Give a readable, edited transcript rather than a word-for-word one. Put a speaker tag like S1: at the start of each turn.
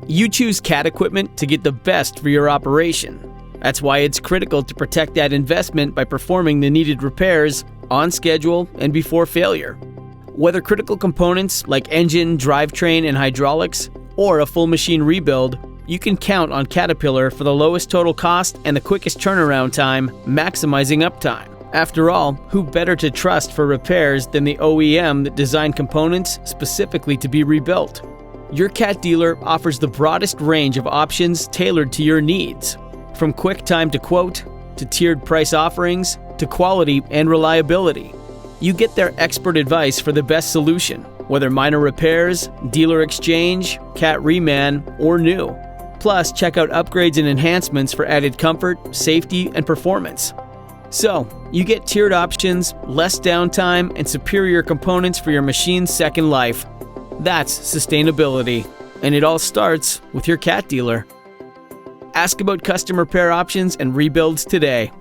S1: You choose CAT equipment to get the best for your operation. That's why it's critical to protect that investment by performing the needed repairs on schedule and before failure. Whether critical components like engine, drivetrain, and hydraulics, or a full machine rebuild, you can count on Caterpillar for the lowest total cost and the quickest turnaround time, maximizing uptime. After all, who better to trust for repairs than the OEM that designed components specifically to be rebuilt? Your CAT dealer offers the broadest range of options tailored to your needs. From quick time to quote, to tiered price offerings, to quality and reliability. You get their expert advice for the best solution, whether minor repairs, dealer exchange, CAT reman, or new. Plus, check out upgrades and enhancements for added comfort, safety, and performance. So, you get tiered options, less downtime, and superior components for your machine's second life. That's sustainability, and it all starts with your CAT dealer. Ask about custom repair options and rebuilds today.